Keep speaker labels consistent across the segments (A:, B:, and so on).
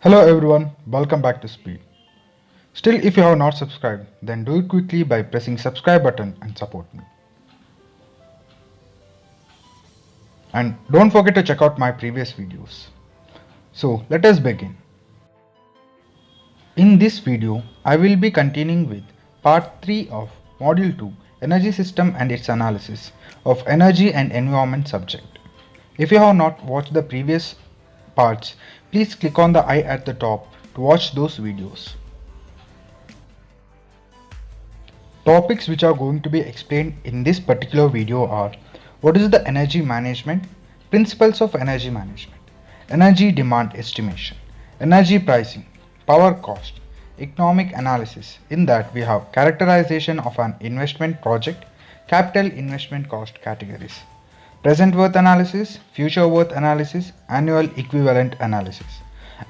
A: Hello everyone, welcome back to Speed. Still, if you have not subscribed, then do it quickly by pressing subscribe button and support me. And don't forget to check out my previous videos. So let us begin. In this video, I will be continuing with part 3 of module 2 Energy System and its analysis of Energy and Environment subject. If you have not watched the previous parts, please click on the I at the top to watch those videos. Topics which are going to be explained in this particular video are: what is the energy management, principles of energy management, energy demand estimation, energy pricing, power cost, economic analysis. In that we have characterization of an investment project, capital investment cost categories, present worth analysis, future worth analysis, annual equivalent analysis.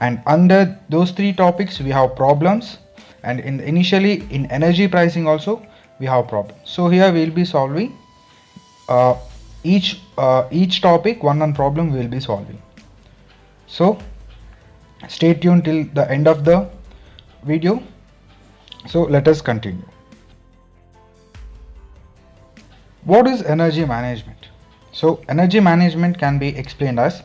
A: And under those three topics we have problems, and initially in energy pricing also we have problems. So here we will be solving each topic one problem we will be solving. So stay tuned till the end of the video. So let us continue. What is energy management? So energy management can be explained as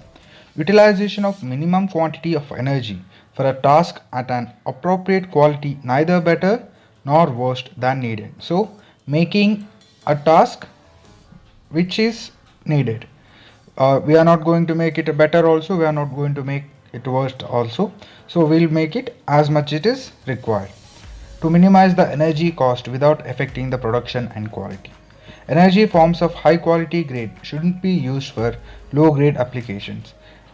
A: utilization of minimum quantity of energy for a task at an appropriate quality, neither better nor worse than needed. So making a task which is needed. We are not going to make it better also, we are not going to make it worse also. So we'll make it as much it is required to minimize the energy cost without affecting the production and quality. Energy forms of high quality grade shouldn't be used for low grade applications.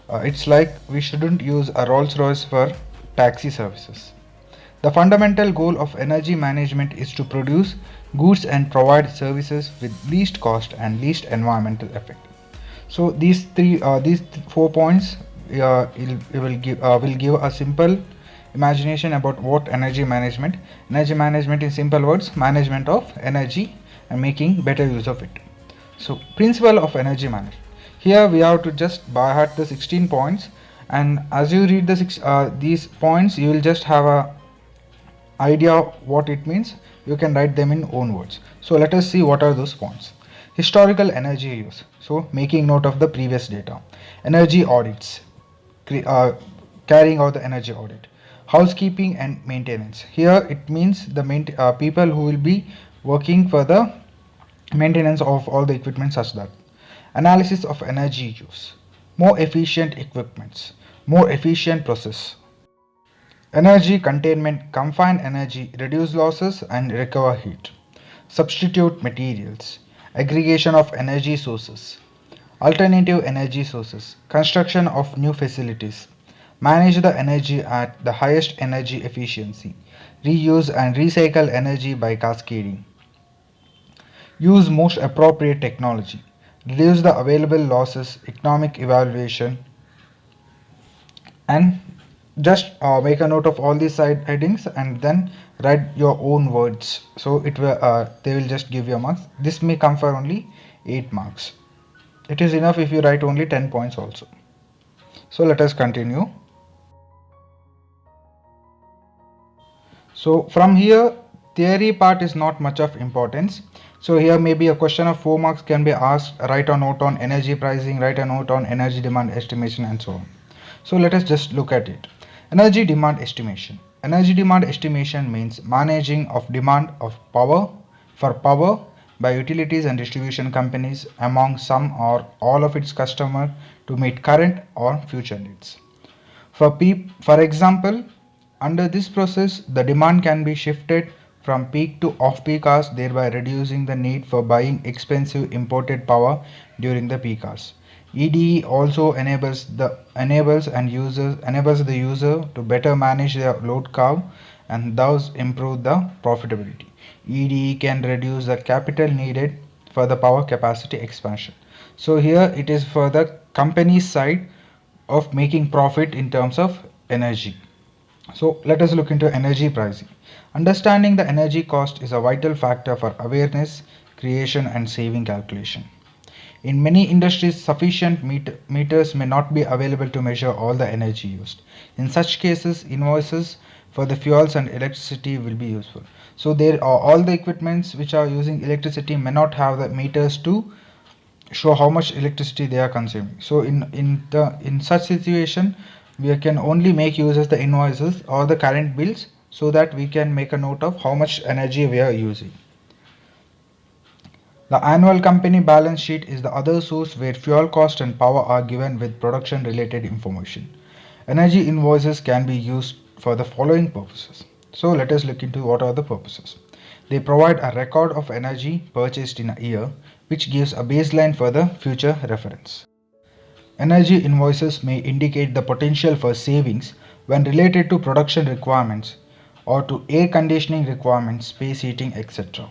A: It's like we shouldn't use a Rolls-Royce for taxi services. The fundamental goal of energy management is to produce goods and provide services with least cost and least environmental effect. So these 4 points will give a simple imagination about what energy management. Energy management, in simple words, management of energy and making better use of it. So principle of energy management. Here we have to just by heart the 16 points, and as you read these points you will just have a idea what it means. You can write them in own words. So let us see what are those points. Historical energy use, so making note of the previous data. Energy audits, carrying out the energy audit. Housekeeping and maintenance, here it means the people who will be working for the maintenance of all the equipment such that. Analysis of energy use, more efficient equipments, more efficient process. Energy containment, confine energy, reduce losses and recover heat. Substitute materials, aggregation of energy sources, alternative energy sources, construction of new facilities, manage the energy at the highest energy efficiency, reuse and recycle energy by cascading. Use most appropriate technology, reduce the available losses, economic evaluation, and just make a note of all these side headings and then write your own words. So it will they will just give you marks. This may come for only 8 marks. It is enough if you write only 10 points also. So let us continue. So from here theory part is not much of importance. So here maybe a question of 4 marks can be asked. Write a note on energy pricing, write a note on energy demand estimation and so on. So let us just look at it. Energy demand estimation. Energy demand estimation means managing of demand of power by utilities and distribution companies among some or all of its customers to meet current or future needs. For example, under this process, the demand can be shifted from peak to off-peak hours, thereby reducing the need for buying expensive imported power during the peak hours. EDE also enables the user to better manage their load curve and thus improve the profitability. EDE can reduce the capital needed for the power capacity expansion. So here it is for the company side of making profit in terms of energy. So let us look into energy pricing. Understanding the energy cost is a vital factor for awareness, creation and saving calculation. In many industries, sufficient meters may not be available to measure all the energy used. In such cases, invoices for the fuels and electricity will be useful. So there are all the equipments which are using electricity may not have the meters to show how much electricity they are consuming. So in such situation, we can only make use of the invoices or the current bills so that we can make a note of how much energy we are using. The annual company balance sheet is the other source where fuel cost and power are given with production related information. Energy invoices can be used for the following purposes. So let us look into what are the purposes. They provide a record of energy purchased in a year, which gives a baseline for the future reference. Energy invoices may indicate the potential for savings when related to production requirements or to air conditioning requirements, space heating, etc.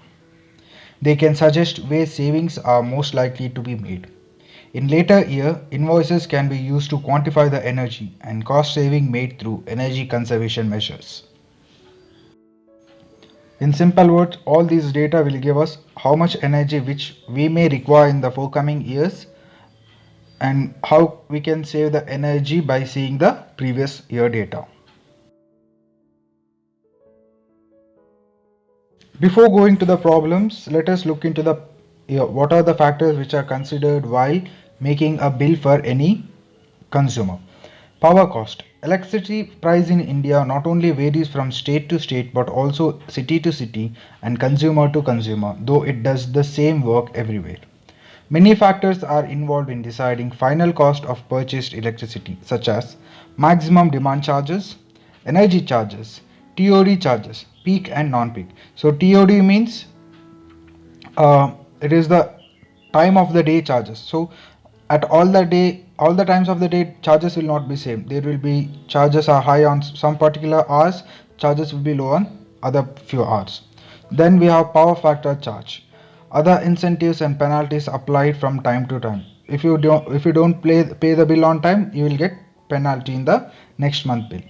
A: They can suggest where savings are most likely to be made. In later year, invoices can be used to quantify the energy and cost saving made through energy conservation measures. In simple words, all these data will give us how much energy which we may require in the forthcoming years and how we can save the energy by seeing the previous year data. Before going to the problems, let us look into the what are the factors which are considered while making a bill for any consumer. Power cost. Electricity price in India not only varies from state to state but also city to city and consumer to consumer, though it does the same work everywhere. Many factors are involved in deciding final cost of purchased electricity, such as maximum demand charges, energy charges, TOD charges, peak and non-peak. So TOD means it is the time of the day charges. So at all the times of the day, charges will not be same. There will be charges are high on some particular hours, charges will be low on other few hours. Then we have power factor charge. Other incentives and penalties applied from time to time. If you don't pay the bill on time, you will get penalty in the next month bill.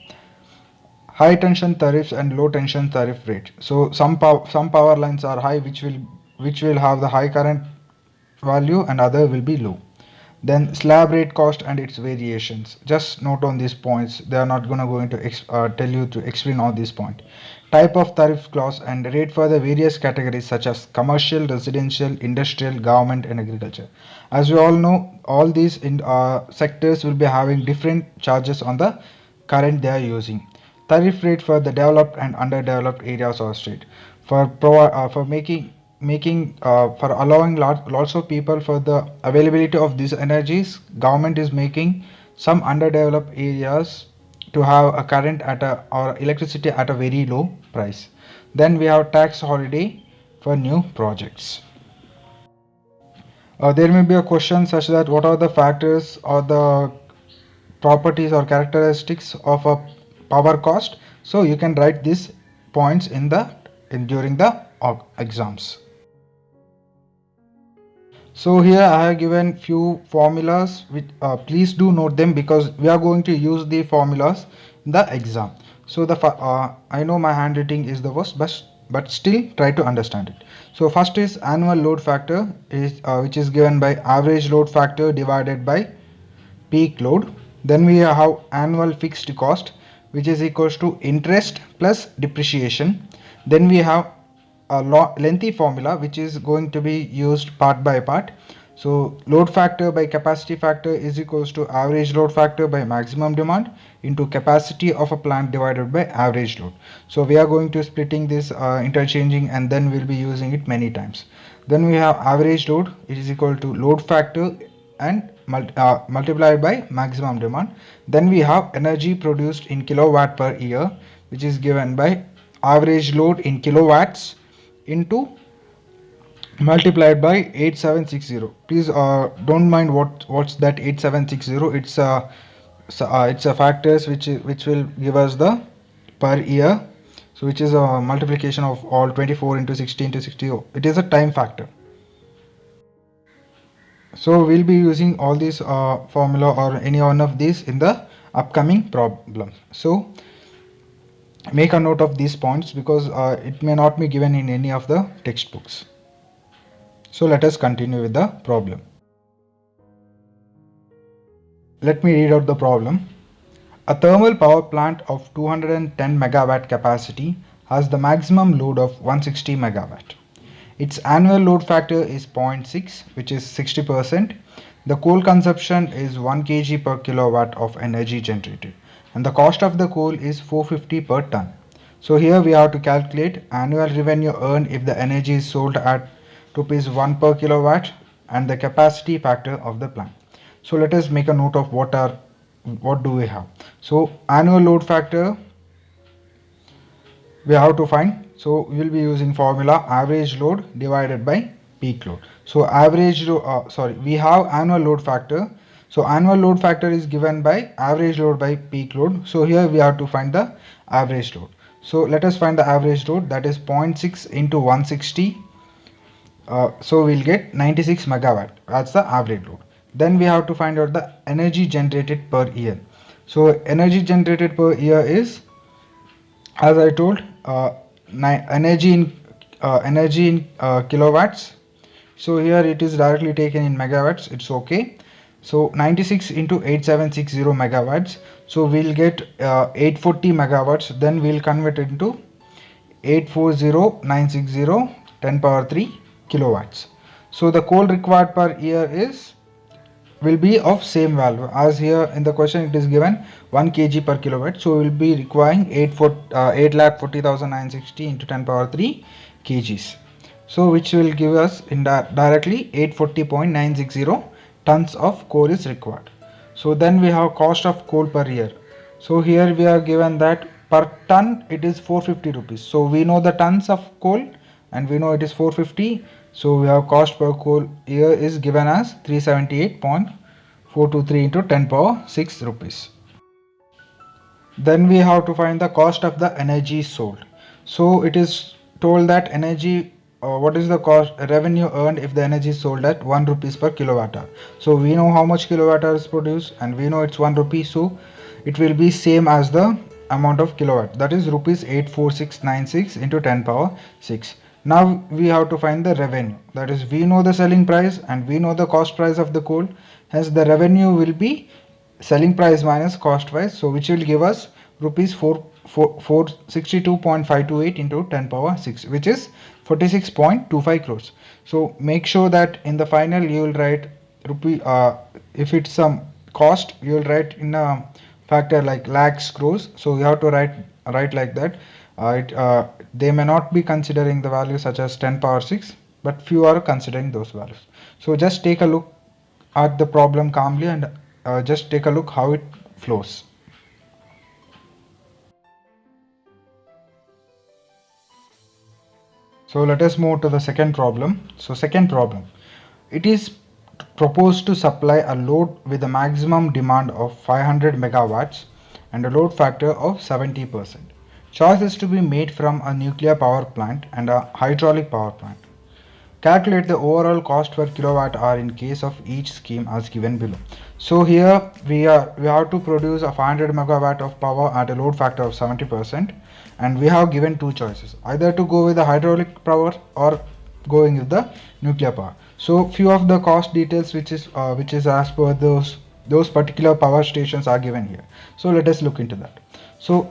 A: High tension tariffs and low tension tariff rate. So some power lines are high, which will have the high current value, and other will be low. Then slab rate cost and its variations. Just note on these points. They are not going to tell you to explain all these points. Type of tariff clause and rate for the various categories such as commercial, residential, industrial, government and agriculture. As we all know, all these sectors will be having different charges on the current they are using. Tariff rate for the developed and underdeveloped areas or state. For for allowing lots of people for the availability of these energies, government is making some underdeveloped areas to have a current or electricity at a very low price. Then we have tax holiday for new projects. There may be a question such that what are the factors or the properties or characteristics of a power cost. So you can write these points during the exams. So here I have given few formulas which please do note them because we are going to use the formulas in the exam. So I know my handwriting is the worst, but still try to understand it. So first is annual load factor which is given by average load factor divided by peak load. Then we have annual fixed cost which is equals to interest plus depreciation. Then we have a lengthy formula which is going to be used part by part. So load factor by capacity factor is equals to average load factor by maximum demand into capacity of a plant divided by average load. So we are going to splitting this interchanging and then we'll be using it many times. Then we have average load, it is equal to load factor and multiplied by maximum demand. Then we have energy produced in kilowatt per year which is given by average load in kilowatts into multiplied by 8760. Please don't mind what's that 8760. It's a factors which will give us the per year, so which is a multiplication of all 24 into 60 into 60. It is a time factor. So we'll be using all these formula or any one of these in the upcoming problem. So make a note of these points because it may not be given in any of the textbooks. So let us continue with the problem. Let me read out the problem. A thermal power plant of 210 megawatt capacity has the maximum load of 160 megawatt. Its annual load factor is zero point 0.6, which is 60%. The coal consumption is 1 kg per kilowatt of energy generated, and the cost of the coal is 450 per ton. So here we have to calculate annual revenue earned if the energy is sold at rupees 1 per kilowatt and the capacity factor of the plant. So let us make a note of what do we have. So annual load factor we have to find. So we will be using formula average load divided by peak load. So we have annual load factor. So annual load factor is given by average load by peak load. So here we have to find the average load. So let us find the average load, that is 0.6 into 160. So we'll get 96 megawatt. That's the average load. Then we have to find out the energy generated per year. So energy generated per year is, as I told, energy in kilowatts. So here it is directly taken in megawatts. It's okay. So 96 into 8760 megawatts. So we'll get 840 megawatts. Then we'll convert it into 840960 10 power 3 kilowatts. So the coal required per year will be of same value as here in the question it is given 1 kg per kilowatt. So we will be requiring 8,40,960 into 10 power 3 kgs. So which will give us directly 840.960 tons of coal is required. So then we have cost of coal per year. So here we are given that per ton it is 450 rupees. So we know the tons of coal and we know it is 450. So we have cost per coal year is given as 378.423 into 10 power 6 rupees. Then we have to find the cost of the energy sold. So it is told that energy, what is the cost revenue earned if the energy is sold at 1 rupees per kilowatt hour. So we know how much kilowatt hour is produced and we know it's 1 rupee. So it will be same as the amount of kilowatt, that is rupees 84696 into 10 power 6. Now we have to find the revenue, that is we know the selling price and we know the cost price of the coal, hence the revenue will be selling price minus cost price, so which will give us rupees 462.528 into 10 power 6, which is 46.25 crores. So make sure that in the final you will write if it's some cost you will write in a factor like lakhs, crores. So you have to write like that. They may not be considering the values such as 10 power 6, but few are considering those values. So just take a look at the problem calmly and just take a look how it flows. So let us move to the second problem. So second problem, it is proposed to supply a load with a maximum demand of 500 megawatts and a load factor of 70%. Choice is to be made from a nuclear power plant and a hydraulic power plant. Calculate the overall cost per kilowatt hour in case of each scheme as given below. So here we have to produce a 500 megawatt of power at a load factor of 70%, and we have given two choices, either to go with the hydraulic power or going with the nuclear power. So few of the cost details which is as per those particular power stations are given here. So let us look into that. So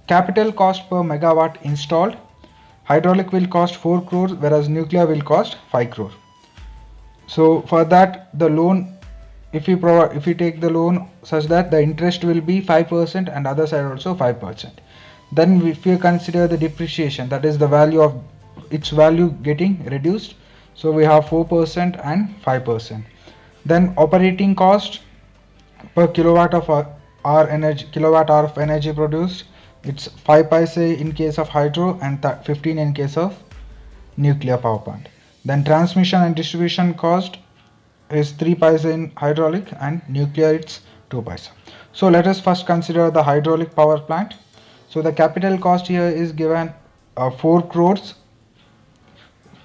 A: capital cost per megawatt installed, hydraulic will cost 4 crores whereas nuclear will cost 5 crores. So for that the loan, if we take the loan such that the interest will be 5% and other side also 5%. Then if we consider the depreciation, that is the value of its value getting reduced, so we have 4% and 5%. Then operating cost per kilowatt hour of energy produced, it's 5 paise in case of hydro and 15 in case of nuclear power plant. Then transmission and distribution cost is 3 paise in hydraulic and nuclear it's 2 paise. So let us first consider the hydraulic power plant. So the capital cost here is given 4 crores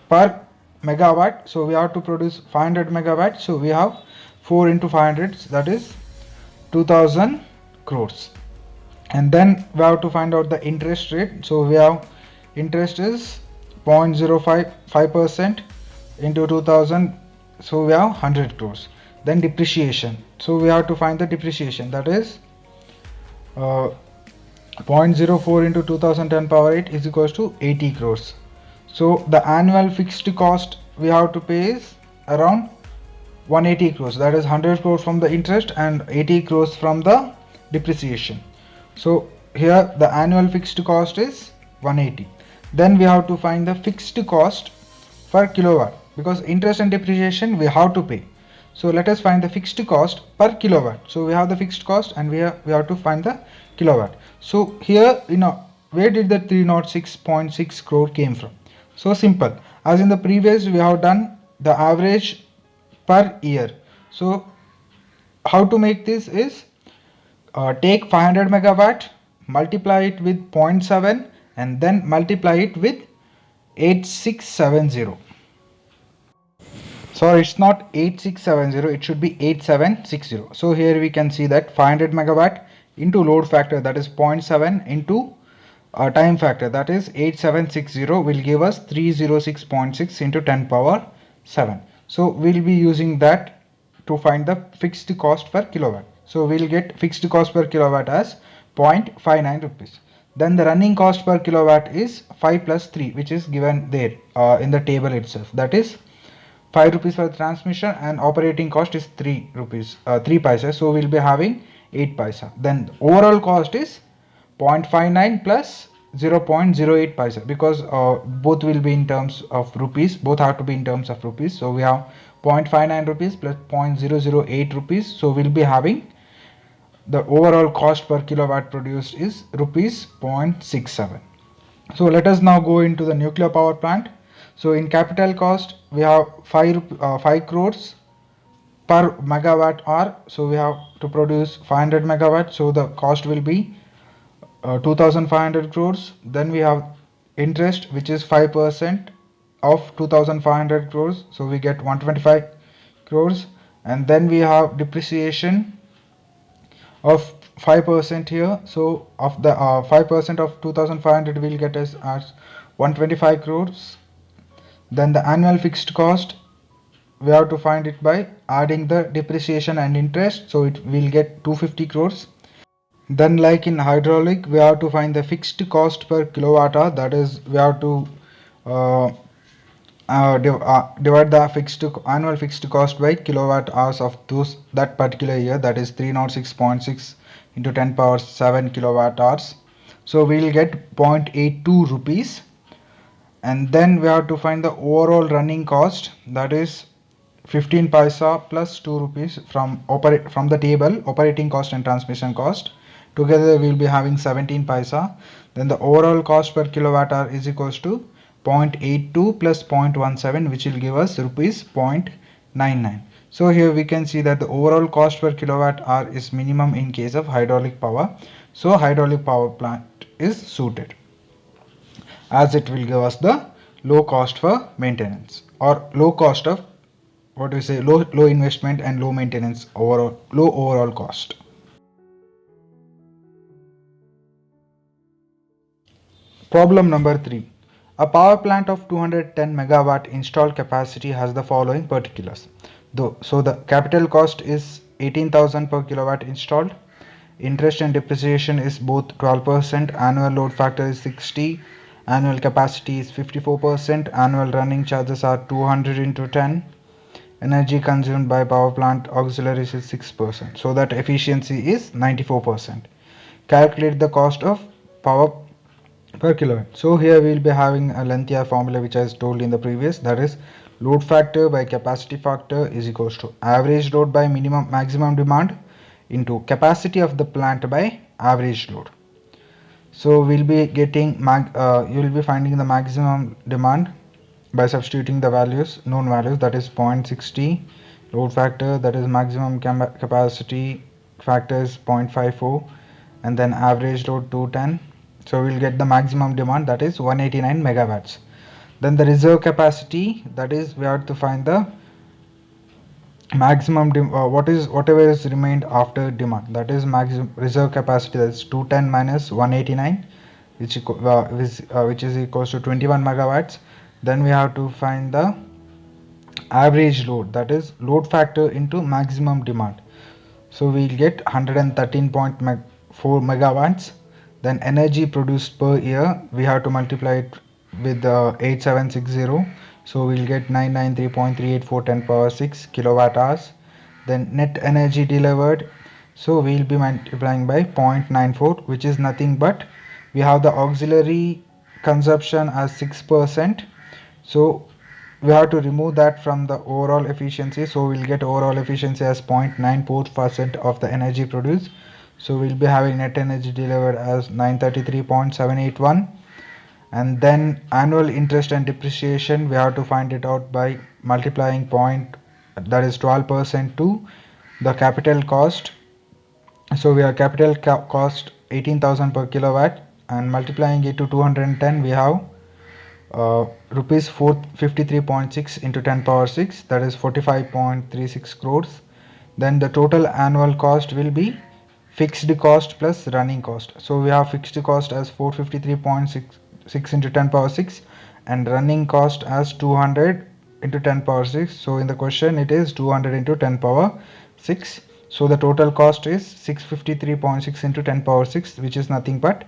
A: per megawatt. So we have to produce 500 megawatts. So we have 4 into 500, that is 2000 crores. And then we have to find out the interest rate. So we have interest is 0.055% into 2000. So we have 100 crores. Then depreciation, so we have to find the depreciation, that is 0.04 into 2010 power 8 is equals to 80 crores. So the annual fixed cost we have to pay is around 180 crores, that is 100 crores from the interest and 80 crores from the depreciation. So here the annual fixed cost is 180. Then we have to find the fixed cost per kilowatt, because interest and depreciation we have to pay. So let us find the fixed cost per kilowatt. So we have the fixed cost and we have to find the kilowatt. So here, where did the 306.6 crore came from? So simple, as in the previous we have done the average per year. So how to make this is take 500 megawatt, multiply it with 0.7 and then multiply it with 8670. Sorry, it's not 8670, it should be 8760. So here we can see that 500 megawatt into load factor, that is 0.7, into time factor, that is 8760, will give us 306.6 into 10 power 7. So we'll be using that to find the fixed cost per kilowatt. So we'll get fixed cost per kilowatt as 0.59 rupees. Then the running cost per kilowatt is 5 plus 3, which is given there in the table itself, that is 5 rupees for the transmission, and operating cost is 3 rupees 3 paisa, so we'll be having 8 paisa. Then the overall cost is 0.59 plus 0.08 paisa, because both will be in terms of rupees, both have to be in terms of rupees. So we have 0.59 rupees plus 0.008 rupees, so we'll be having the overall cost per kilowatt produced is rupees 0.67. So let us now go into the nuclear power plant. So in capital cost we have 5 crores per megawatt hour. So we have to produce 500 megawatt, so the cost will be 2500 crores. Then we have interest, which is 5% of 2500 crores, so we get 125 crores. And then we have depreciation of 5% here, so of the 5% of 2500 will get us as 125 crores. Then the annual fixed cost, we have to find it by adding the depreciation and interest, so it will get 250 crores. Then like in hydraulic, we have to find the fixed cost per kilowatt hour, that is we have to divide the annual fixed cost by kilowatt hours of that particular year, that is 306.6 into 10 power 7 kilowatt hours. So we will get 0.82 rupees. And then we have to find the overall running cost, that is 15 paisa plus 2 rupees from the table operating cost and transmission cost. Together we will be having 17 paisa. Then the overall cost per kilowatt hour is equals to 0.82 plus 0.17, which will give us rupees 0.99. So here we can see that the overall cost per kilowatt hour is minimum in case of hydraulic power. So hydraulic power plant is suited, as it will give us the low cost for maintenance, or low cost of low investment and low maintenance, low overall cost. Problem number 3. A power plant of 210 megawatt installed capacity has the following particulars. So the capital cost is 18,000 per kilowatt installed. Interest and depreciation is both 12%. Annual load factor is 60. Annual capacity is 54%. Annual running charges are 200 into 10. Energy consumed by power plant auxiliaries is 6%. So that efficiency is 94%. Calculate the cost of power per kilowatt. So here we will be having a lengthier formula which I told in the previous, that is load factor by capacity factor is equals to average load by maximum demand into capacity of the plant by average load. So we'll be getting you will be finding the maximum demand by substituting the known values, that is 0.60 load factor, that is maximum capacity factor is 0.54, and then average load 210. So we'll get the maximum demand, that is 189 megawatts. Then the reserve capacity, that is we have to find the maximum whatever is remained after demand, that is maximum reserve capacity, that is 210 minus 189, which is equals to 21 megawatts. Then we have to find the average load, that is load factor into maximum demand. So we'll get 113.4 megawatts. Then energy produced per year, we have to multiply it with 8760. So we'll get 993.384 10 power 6 kilowatt hours. Then net energy delivered, so we'll be multiplying by 0.94, which is nothing but we have the auxiliary consumption as 6%. So we have to remove that from the overall efficiency, so we'll get overall efficiency as 0.94% of the energy produced. So we'll be having net energy delivered as 933.781. And then annual interest and depreciation, we have to find it out by multiplying point, that is 12%, to the capital cost. So we have capital cost 18,000 per kilowatt, and multiplying it to 210, we have rupees 453.6 into 10 power 6, that is 45.36 crores. Then the total annual cost will be fixed cost plus running cost. So we have fixed cost as 453.6 into 10 power 6 and running cost as 200 into 10 power 6. So in the question it is 200 into 10 power 6. So the total cost is 653.6 into 10 power 6, which is nothing but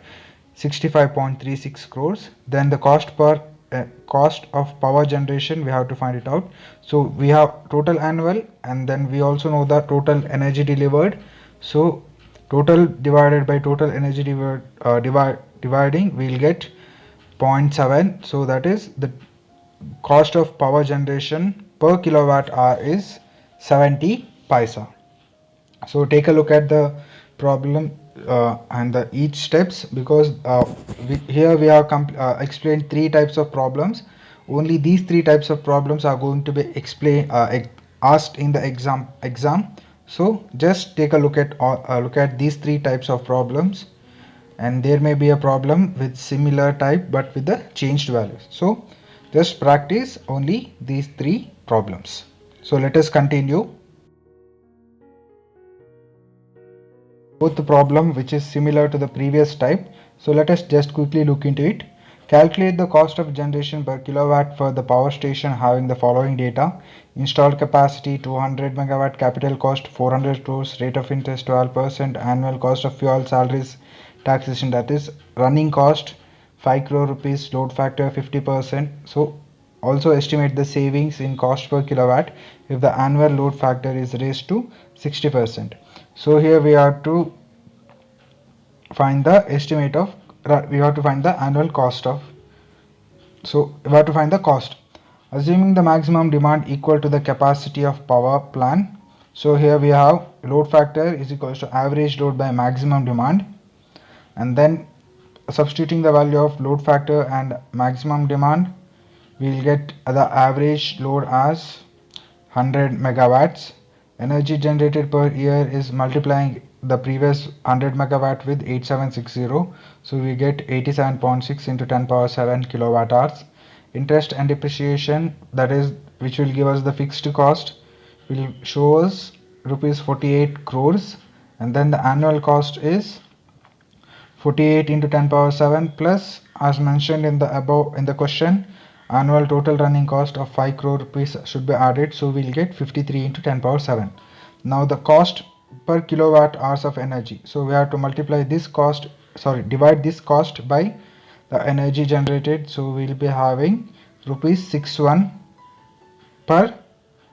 A: 65.36 crores. Then the cost of power generation, we have to find it out. So we have total annual, and then we also know the total energy delivered. So total divided by total energy dividing, we'll get 0.7. So that is the cost of power generation per kilowatt hour is 70 paisa. So take a look at the problem and the each steps, because here we have explained three types of problems. Only these three types of problems are going to be asked in the exam. So just take a look at these three types of problems, and there may be a problem with similar type but with the changed values. So just practice only these three problems. So let us continue. Both the problem which is similar to the previous type. So let us just quickly look into it. Calculate the cost of generation per kilowatt for the power station having the following data: installed capacity 200 megawatt, capital cost 400 crores, rate of interest 12%, annual cost of fuel, salaries, taxation, that is running cost 5 crore rupees, load factor 50%. So also estimate the savings in cost per kilowatt if the annual load factor is raised to 60%. So here we have to find the annual cost of, so we have to find the cost assuming the maximum demand equal to the capacity of power plant. So here we have load factor is equals to average load by maximum demand, and then substituting the value of load factor and maximum demand, we will get the average load as 100 megawatts. Energy generated per year is multiplying the previous 100 megawatt with 8760, so we get 87.6 into 10 power 7 kilowatt hours. Interest and depreciation, that is which will give us the fixed cost, will show us rupees 48 crores, and then the annual cost is 48 into 10 power 7 plus, as mentioned in the question, annual total running cost of 5 crore rupees should be added, so we'll get 53 into 10 power 7. Now the cost per kilowatt hours of energy, so we have to divide this cost by the energy generated. So we'll be having rupees 61 per,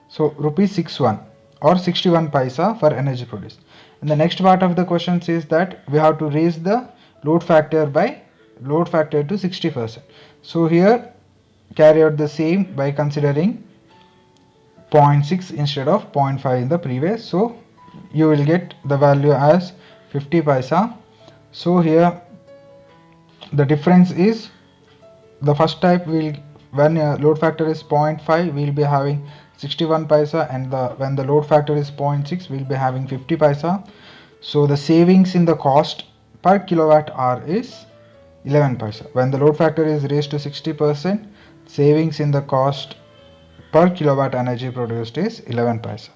A: so rupees 61 or 61 paisa for energy produced. And the next part of the question says that we have to raise the load factor to 60%. So here carry out the same by considering 0.6 instead of 0.5 in the previous. So you will get the value as 50 paisa. So here the difference is, the first type will, when load factor is 0.5, we will be having 61 paisa, and when the load factor is 0.6, we will be having 50 paisa. So the savings in the cost per kilowatt hour is 11 paisa. When the load factor is raised to 60%, savings in the cost per kilowatt energy produced is 11 paisa.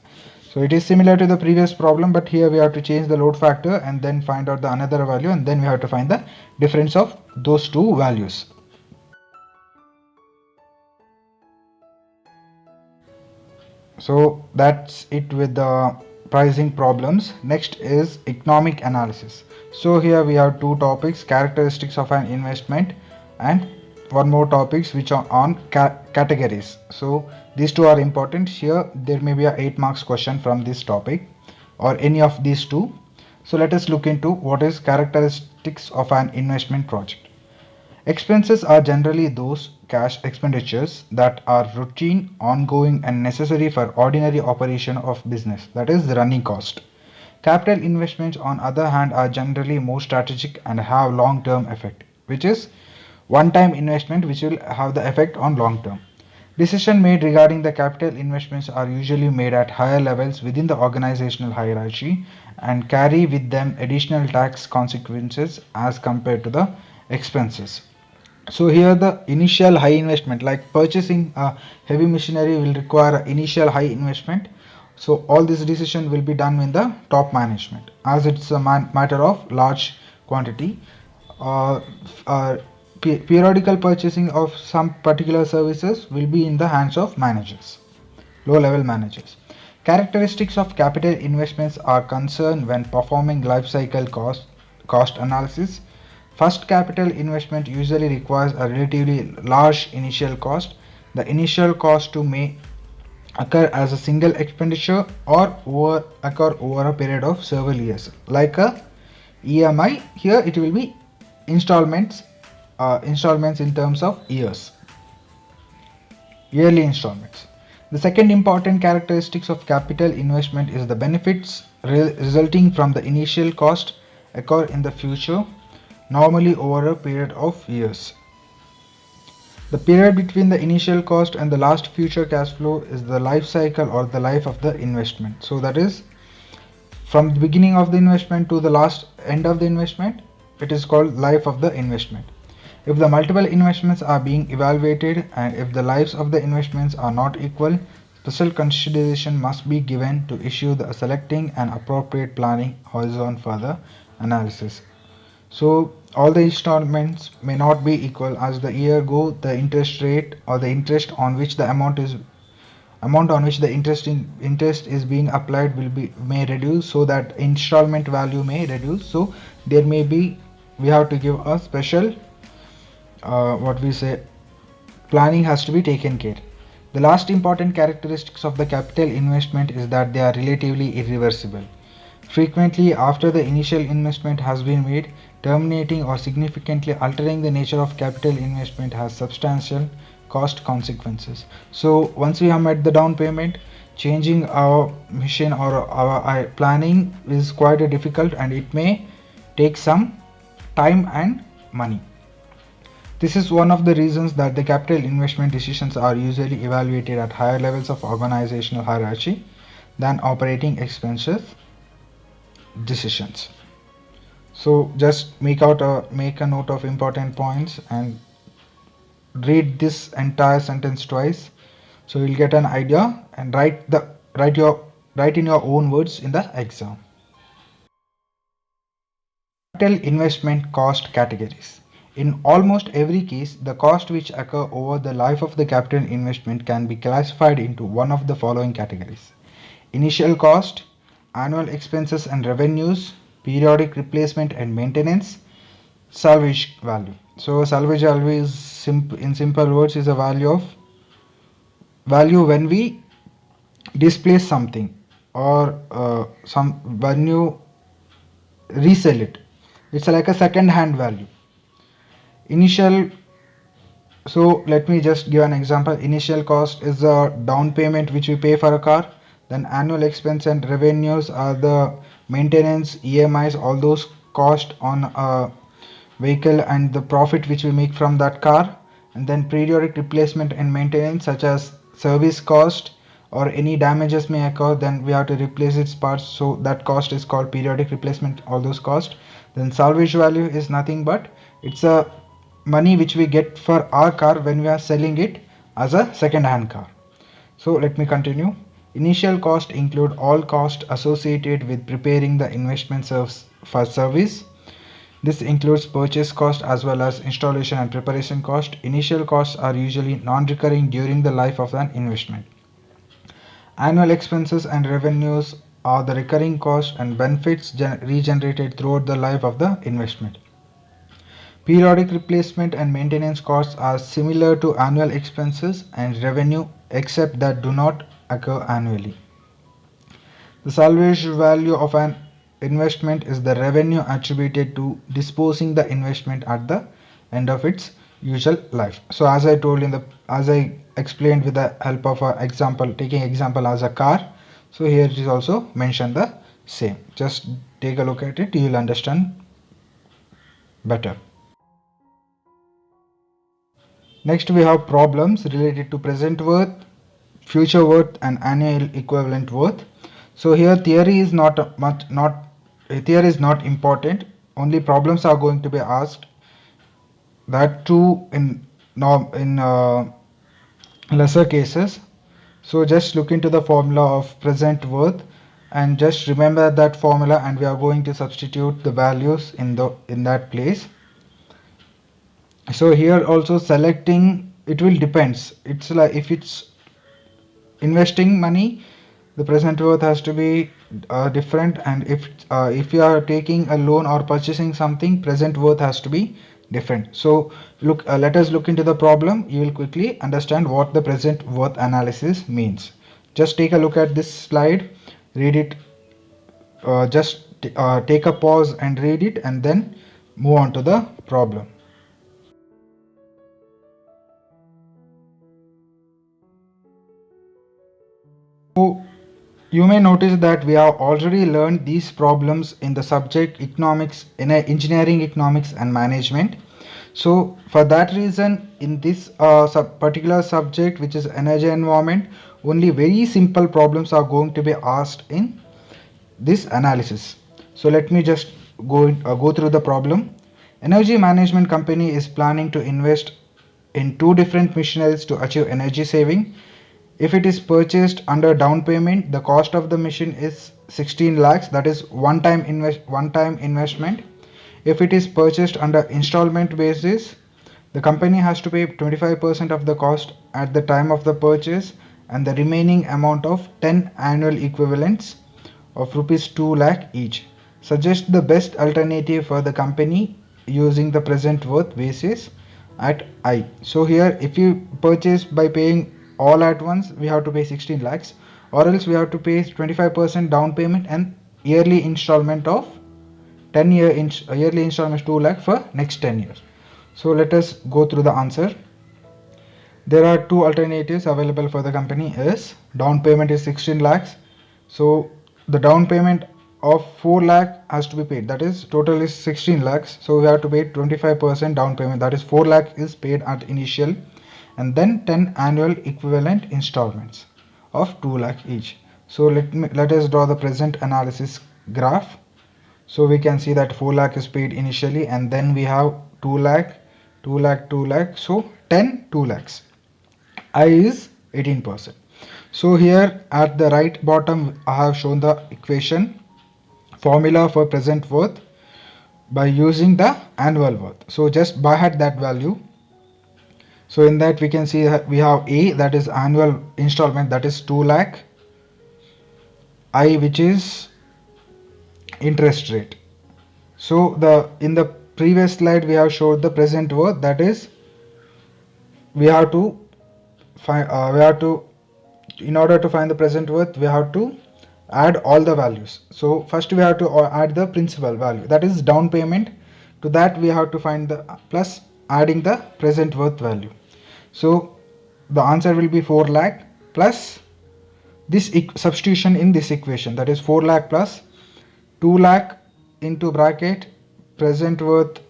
A: So it is similar to the previous problem, but here we have to change the load factor and then find out the another value, and then we have to find the difference of those two values. So that's it with the pricing problems. Next is economic analysis. So here we have two topics: characteristics of an investment, and one more topics which are on categories. So these two are important. Here there may be a 8 marks question from this topic or any of these two. So let us look into what is characteristics of an investment project. Expenses are generally those cash expenditures that are routine, ongoing, and necessary for ordinary operation of business, that is the running cost. Capital investments, on other hand, are generally more strategic and have long-term effect, which is one-time investment which will have the effect on long-term. Decisions made regarding the capital investments are usually made at higher levels within the organizational hierarchy and carry with them additional tax consequences as compared to the expenses. So here the initial high investment, like purchasing a heavy machinery, will require initial high investment. So all this decision will be done in the top management, as it's a matter of large quantity. uh, uh, Periodical purchasing of some particular services will be in the hands of managers, low level managers. Characteristics of capital investments are concerned when performing life cycle cost analysis. First, capital investment usually requires a relatively large initial cost. The initial cost to may occur as a single expenditure or occur over a period of several years, like a EMI. Here it will be installments, installments in terms of years, yearly installments. The second important characteristics of capital investment is the benefits resulting from the initial cost occur in the future, normally over a period of years. The period between the initial cost and the last future cash flow is the life cycle or the life of the investment. So that is from the beginning of the investment to the last end of the investment, it is called life of the investment. If the multiple investments are being evaluated and if the lives of the investments are not equal, special consideration must be given to issue the selecting an appropriate planning horizon for the analysis. So all the installments may not be equal. As the year go, the interest rate or the interest on which the amount on which the interest is being applied will be may reduce, so that installment value may reduce. So there may be, we have to give a special what we say, planning has to be taken care. The last important characteristics of the capital investment is that they are relatively irreversible. Frequently, after the initial investment has been made, terminating or significantly altering the nature of capital investment has substantial cost consequences. So once we have made the down payment, changing our mission or our planning is quite a difficult, and it may take some time and money. This is one of the reasons that the capital investment decisions are usually evaluated at higher levels of organizational hierarchy than operating expenses decisions. So just make a note of important points and read this entire sentence twice, so you'll get an idea, and write in your own words in the exam. Capital investment cost categories. In almost every case, the cost which occur over the life of the capital investment can be classified into one of the following categories: initial cost, annual expenses and revenues, periodic replacement and maintenance, salvage value. So salvage value is in simple words is a value when we displace something, or some when you resell it. It's like a second hand value. Initial, so let me just give an example. Initial cost is the down payment which we pay for a car. Then annual expense and revenues are the maintenance, EMIs, all those cost on a vehicle and the profit which we make from that car. And then periodic replacement and maintenance, such as service cost or any damages may occur, then we have to replace its parts, so that cost is called periodic replacement, all those cost. Then salvage value is nothing but it's a money which we get for our car when we are selling it as a second hand car. So let me continue. Initial cost include all costs associated with preparing the investment for service. This includes purchase cost as well as installation and preparation cost. Initial costs are usually non-recurring during the life of an investment. Annual expenses and revenues are the recurring costs and benefits regenerated throughout the life of the investment. Periodic replacement and maintenance costs are similar to annual expenses and revenue except that do not occur annually. The salvage value of an investment is the revenue attributed to disposing the investment at the end of its usual life. So as I told as I explained with the help of an example, taking example as a car, so here it is also mentioned the same. Just take a look at it, you will understand better. Next we have problems related to present worth, future worth and annual equivalent worth. So here theory is not important, only problems are going to be asked, that too in lesser cases. So just look into the formula of present worth and just remember that formula, and we are going to substitute the values in that place. So here also selecting, it will depends, it's like if it's investing money, the present worth has to be different, and if you are taking a loan or purchasing something, present worth has to be different. So let us look into the problem. You will quickly understand what the present worth analysis means. Just take a look at this slide, read it, take a pause and read it, and then move on to the problem. So you may notice that we have already learned these problems in the subject economics, in engineering economics and management. So for that reason, in this particular subject, which is energy environment, only very simple problems are going to be asked in this analysis. So let me just go through the problem. Energy management company is planning to invest in two different machineries to achieve energy saving. If it is purchased under down payment, the cost of the machine is 16 lakhs, that is one time investment. If it is purchased under installment basis, the company has to pay 25% of the cost at the time of the purchase and the remaining amount of 10 annual equivalents of rupees 2 lakh each. Suggest the best alternative for the company using the present worth basis at I. So here if you purchase by paying all at once, we have to pay 16 lakhs, or else we have to pay 25% down payment and yearly installment of 10 yearly installment 2 lakh for next 10 years. So let us go through the answer. There are two alternatives available for the company. Is down payment is 16 lakhs, so the down payment of 4 lakh has to be paid, that is total is 16 lakhs, so we have to pay 25% down payment, that is 4 lakh is paid at initial, and then 10 annual equivalent installments of 2 lakh each. So let us draw the present analysis graph. So we can see that 4 lakh is paid initially, and then we have 2 lakh, 2 lakh, 2 lakh, so 10 2 lakhs. I is 18%. So here at the right bottom I have shown the equation formula for present worth by using the annual worth. So just by head that value. So in that we can see that we have A, that is annual installment, that is 2 lakh, I, which is interest rate. So in the previous slide we have showed the present worth, that is we have to find in order to find the present worth we have to add all the values. So first we have to add the principal value, that is down payment. To that we have to find the plus adding the present worth value. So the answer will be 4 lakh plus this substitution in this equation, that is 4 lakh plus 2 lakh into bracket present worth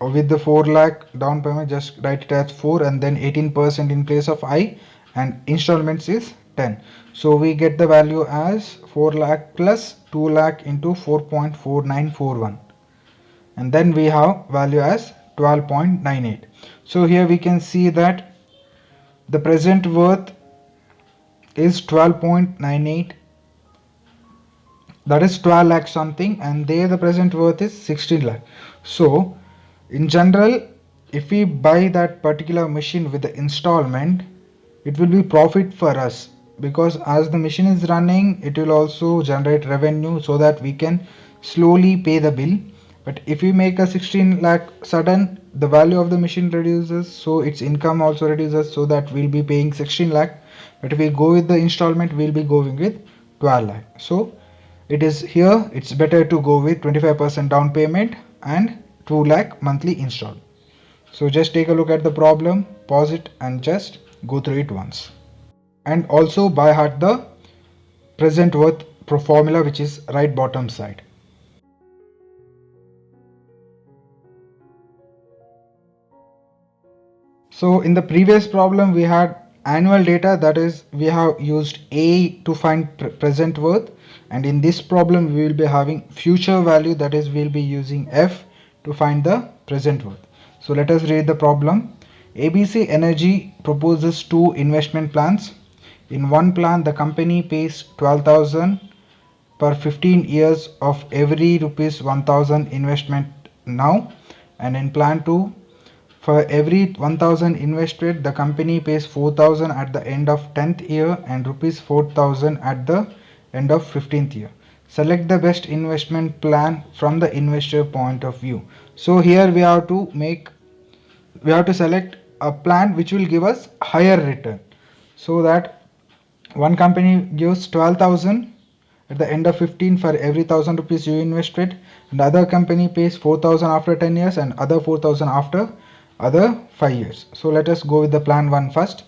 A: with the 4 lakh down payment, just write it as 4 and then 18% in place of I, and installments is 10. So we get the value as 4 lakh plus 2 lakh into 4.4941, and then we have value as 12.98. So here we can see that the present worth is 12.98, that is 12 lakh something, and there the present worth is 16 lakh. So in general, if we buy that particular machine with the installment, it will be profit for us, because as the machine is running it will also generate revenue so that we can slowly pay the bill. But if we make a 16 lakh sudden, the value of the machine reduces, so its income also reduces, so that we'll be paying 16 lakh. But if we go with the installment, we'll be going with 12 lakh. So it is here, it's better to go with 25% down payment and 2 lakh monthly install. So just take a look at the problem, pause it and just go through it once. And also by heart the present worth formula, which is right bottom side. So in the previous problem we had annual data, that is we have used A to find present worth, and in this problem we will be having future value, that is we will be using F to find the present worth. So let us read the problem. ABC Energy proposes two investment plans. In one plan the company pays 12,000 per 15 years of every rupees 1,000 investment now, and in plan 2 for every 1,000 invested, the company pays 4,000 at the end of 10th year and rupees 4,000 at the end of 15th year. Select the best investment plan from the investor point of view. So here we have to select a plan which will give us higher return. So that one company gives 12,000 at the end of 15 for every 1,000 rupees you invested, and other company pays 4,000 after 10 years and other 4,000 after other 5 years. So let us go with the plan 1 first.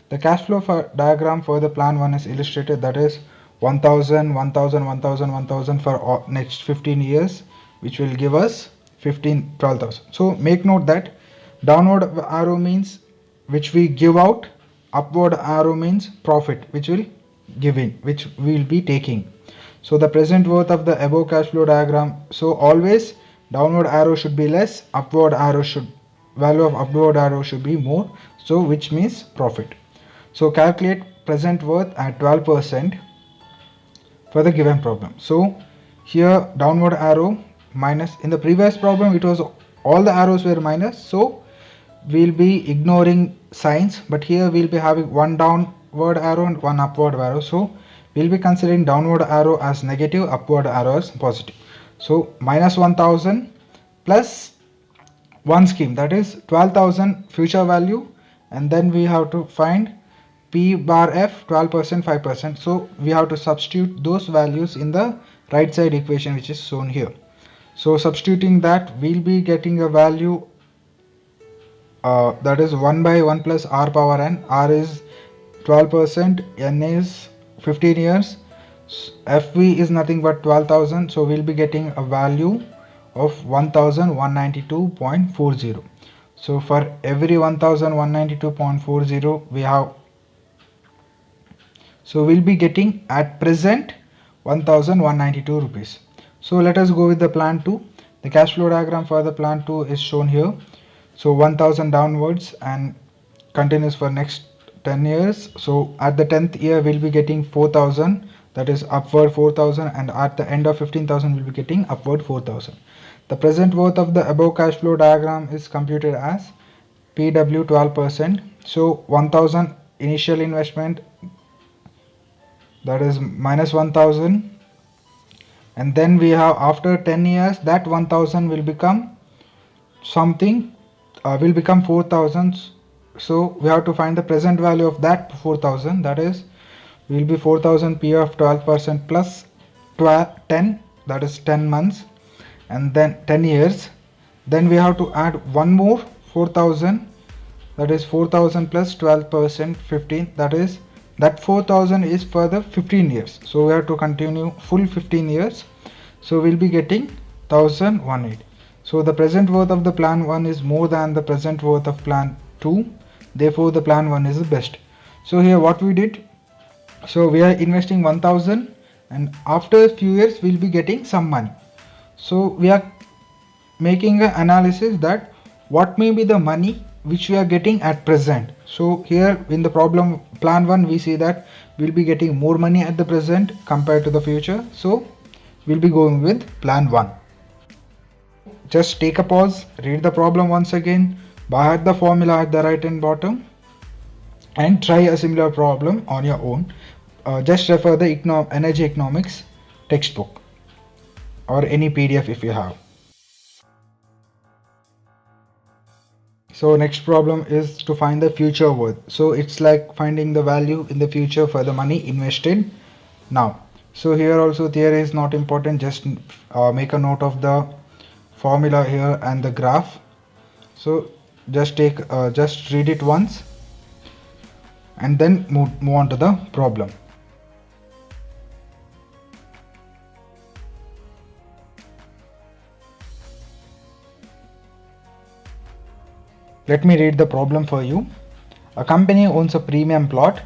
A: The cash flow diagram for the plan 1 is illustrated, that is 1,000, 1,000, 1,000, 1,000 for next 15 years, which will give us 12,000. So make note that downward arrow means which we give out, upward arrow means profit which will give in, which we will be taking. So the present worth of the above cash flow diagram, so always downward arrow should be less, value of upward arrow should be more, so which means profit. So calculate present worth at 12% for the given problem. So here downward arrow minus, in the previous problem it was all the arrows were minus, so we'll be ignoring signs, but here we'll be having one downward arrow and one upward arrow, so we'll be considering downward arrow as negative, upward arrow as positive. So minus 1,000 plus one scheme, that is 12,000 future value, and then we have to find P bar F 12%, 5%. So we have to substitute those values in the right side equation which is shown here. So substituting that, we'll be getting a value that is 1 by 1 plus R power n. R is 12%, n is 15 years, FV is nothing but 12,000, so we'll be getting a value of 1192.40. So for every 1192.40 we have, so we'll be getting at present 1192 rupees. So let us go with the plan 2. The cash flow diagram for the plan 2 is shown here. So 1,000 downwards and continues for next 10 years. So at the 10th year we'll be getting 4,000, that is upward 4,000, and at the end of 15,000 we'll be getting upward 4,000. The present worth of the above cash flow diagram is computed as PW 12%. So 1,000 initial investment, that is minus 1,000, and then we have after 10 years that 1,000 will become something, will become 4,000. So we have to find the present value of that 4,000, that is will be 4,000 P of 12% plus 10, that is 10 months, and then 10 years. Then we have to add one more 4,000, that is 4,000 plus 12%, 15, that 4,000 is for the 15 years. So we have to continue full 15 years. So we'll be getting 1,180. So the present worth of the plan 1 is more than the present worth of plan 2. Therefore the plan 1 is the best. So here what we did, so we are investing 1,000 and after a few years we'll be getting some money. So we are making an analysis that what may be the money which we are getting at present. So here in the problem plan 1 we see that we'll be getting more money at the present compared to the future. So we'll be going with plan 1. Just take a pause, read the problem once again, by heart the formula at the right hand bottom, and try a similar problem on your own. Just refer the energy economics textbook or any PDF if you have. So next problem is to find the future worth. So it's like finding the value in the future for the money invested now. So here also theory is not important, just make a note of the formula here and the graph. So just read it once and then move on to the problem. Let me read the problem for you. A company owns a premium plot.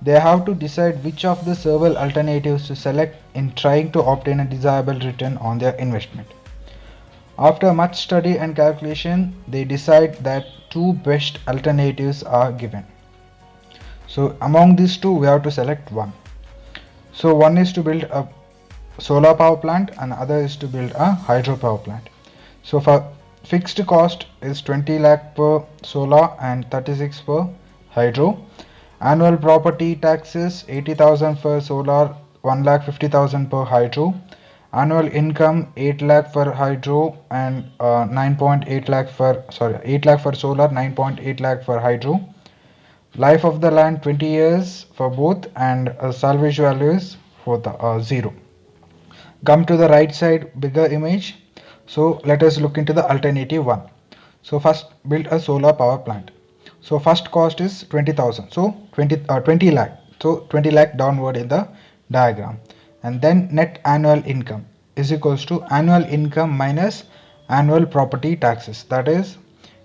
A: They have to decide which of the several alternatives to select in trying to obtain a desirable return on their investment. After much study and calculation, they decide that two best alternatives are given. So among these two, we have to select one. So one is to build a solar power plant and other is to build a hydropower plant. So for fixed cost is 20 lakh per solar and 36 per hydro. Annual property taxes 80,000 for solar, 1,50,000 per hydro. Annual income 8 lakh for hydro and 9.8 lakh for 8 lakh for solar, 9.8 lakh for hydro. Life of the land 20 years for both and salvage value is for the 0. Come to the right side bigger image. So let us look into the alternative one. So first build a solar power plant. So first cost is 20,000. So 20 lakh. So 20 lakh downward in the diagram. And then net annual income is equals to annual income minus annual property taxes. That is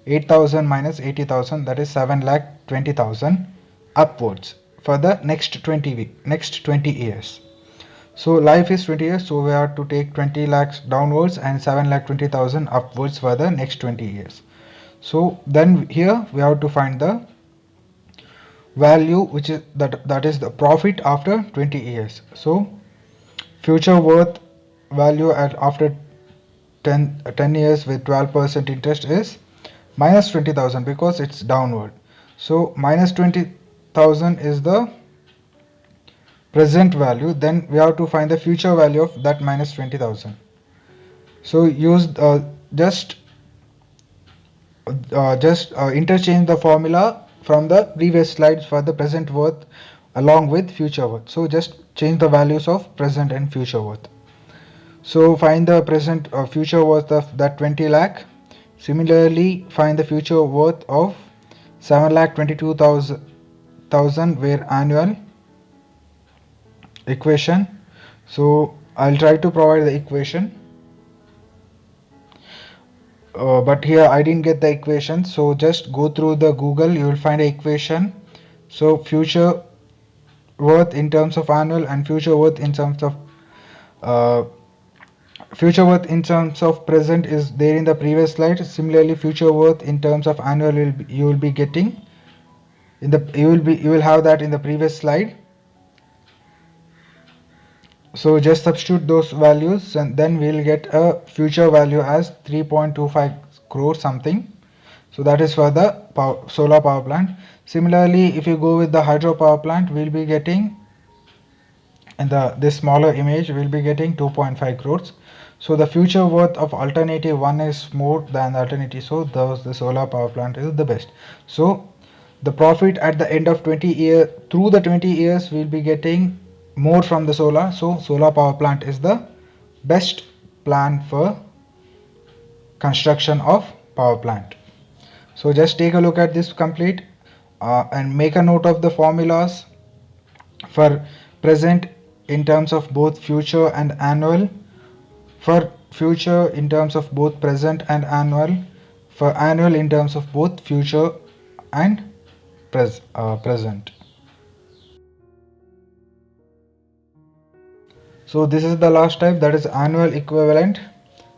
A: 8,000 minus 80,000, that is 7,20,000 upwards for the next 20 years. So life is 20 years, so we have to take 20 lakhs downwards and 7,20,000 upwards for the next 20 years. So then here we have to find the value, which is that is the profit after 20 years. So future worth value after 10 years with 12% interest is minus 20,000 because it's downward. So minus 20,000 is the present value. Then we have to find the future value of that minus 20,000. So use just interchange the formula from the previous slides for the present worth along with future worth. So just change the values of present and future worth. So find the present future worth of that 20 lakh. Similarly, find the future worth of 7,22,000 where annual equation. So I'll try to provide the equation, but here I didn't get the equation. So just go through the Google, you will find the equation. So future worth in terms of annual and future worth in terms of present is there in the previous slide. Similarly, future worth in terms of annual you will be getting in the you will have that in the previous slide. So just substitute those values and then we'll get a future value as 3.25 crore something. So that is for the solar power plant. Similarly, if you go with the hydro power plant, we'll be getting in this smaller image we'll be getting 2.5 crores. So the future worth of alternative one is more than the alternative, so the solar power plant is the best. So the profit at the end of 20 years, through the 20 years we'll be getting more from the solar. So solar power plant is the best plan for construction of power plant. So just take a look at this complete and make a note of the formulas for present in terms of both future and annual, for future in terms of both present and annual, for annual in terms of both future and present. So this is the last type, that is annual equivalent.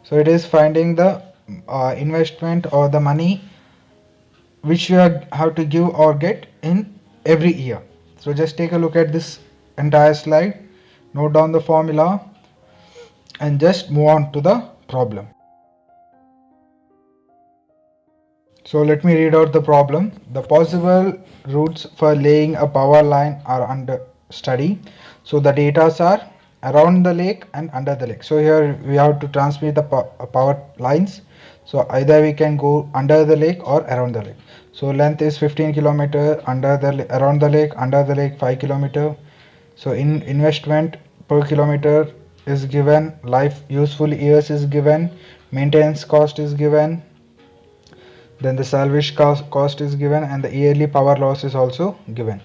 A: So it is finding the investment or the money which you have to give or get in every year. So just take a look at this entire slide, note down the formula and just move on to the problem. So let me read out the problem. The possible routes for laying a power line are under study. So the data are around the lake and under the lake. So here we have to transmit the power lines. So either we can go under the lake or around the lake. So length is 15 kilometer, around the lake, under the lake 5 kilometer. So in investment per kilometer is given, life useful years is given, maintenance cost is given, then the salvage cost is given, and the yearly power loss is also given.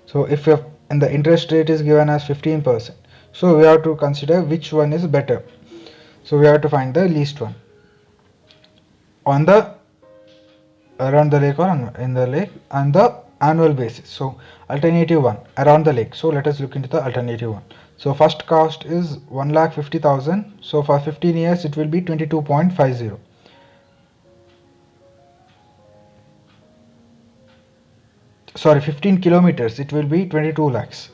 A: So if you and the interest rate is given as 15%, so we have to consider which one is better. So we have to find the least one on the around the lake or in the lake and the annual basis. So alternative 1, around the lake. So let us look into the alternative 1. So first cost is 1,50,000. So for 15 years it will be 22.50. Sorry, 15 kilometers it will be 22 lakhs.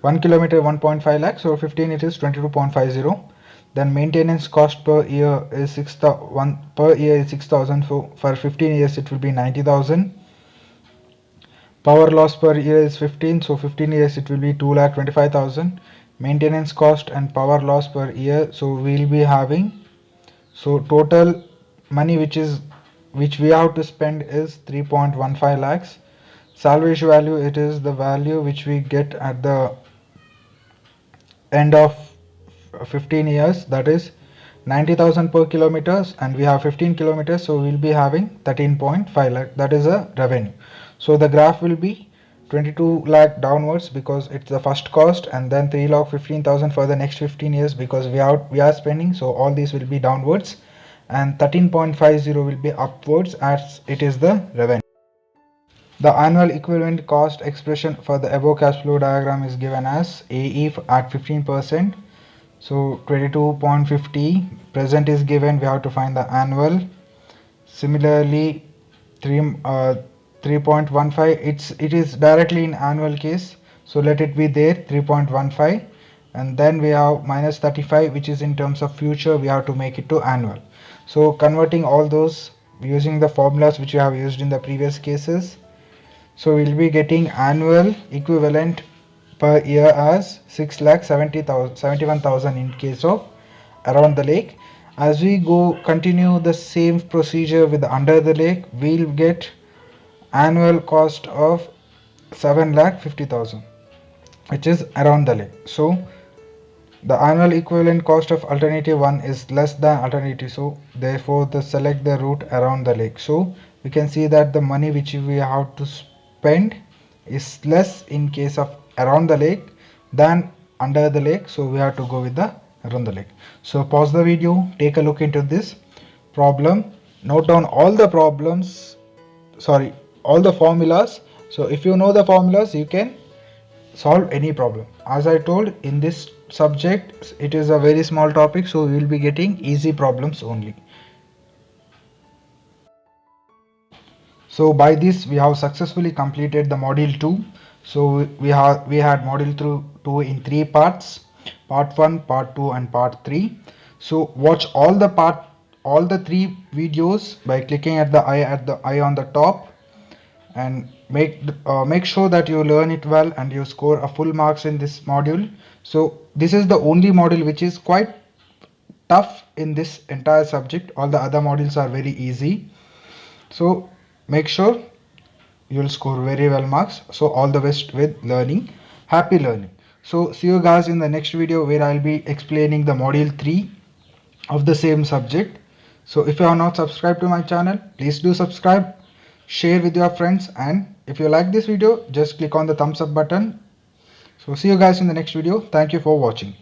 A: 1 kilometer 1.5 lakhs, so 15 it is 22.50. Then maintenance cost per year is 6,000 per year is 6,000. So for 15 years it will be 90,000. Power loss per year is 15, so 15 years it will be 2,25,000. Maintenance cost and power loss per year, so we will be having, so total money which we have to spend is 3.15 lakhs. Salvage value, it is the value which we get at the end of 15 years, that is 90,000 per kilometers, and we have 15 kilometers, so we'll be having 13.5 lakh, that is a revenue. So the graph will be 22 lakh downwards because it's the first cost, and then 3,15,000 for the next 15 years because we are spending, so all these will be downwards, and 13.50 will be upwards as it is the revenue. The annual equivalent cost expression for the above cash flow diagram is given as AE at 15%. So 22.50 present is given, we have to find the annual. Similarly 3.15, it is directly in annual case, so let it be there 3.15, and then we have minus 35 which is in terms of future, we have to make it to annual. So converting all those using the formulas which we have used in the previous cases, so we'll be getting annual equivalent per year as 6,71,000 in case of around the lake. As we go continue the same procedure with under the lake, we'll get annual cost of 7,50,000 which is around the lake. So the annual equivalent cost of alternative 1 is less than alternative, so therefore select the route around the lake. So we can see that the money which we have to spend is less in case of around the lake than under the lake, so we have to go with the around the lake. So pause the video, take a look into this problem, note down all the formulas. So if you know the formulas, you can solve any problem. As I told, in this subject it is a very small topic, so we will be getting easy problems only. So by this we have successfully completed the module 2. So we had module 2 in 3 parts, part 1, part 2 and part 3. So watch all the 3 videos by clicking at the eye on the top, and make sure that you learn it well and you score a full marks in this module. So this is the only module which is quite tough in this entire subject. All the other modules are very easy, so make sure you'll score very well marks. So all the best with learning. Happy learning. So see you guys in the next video where I'll be explaining the module 3 of the same subject. So if you are not subscribed to my channel, please do subscribe, share with your friends, and if you like this video, just click on the thumbs up button. So see you guys in the next video. Thank you for watching.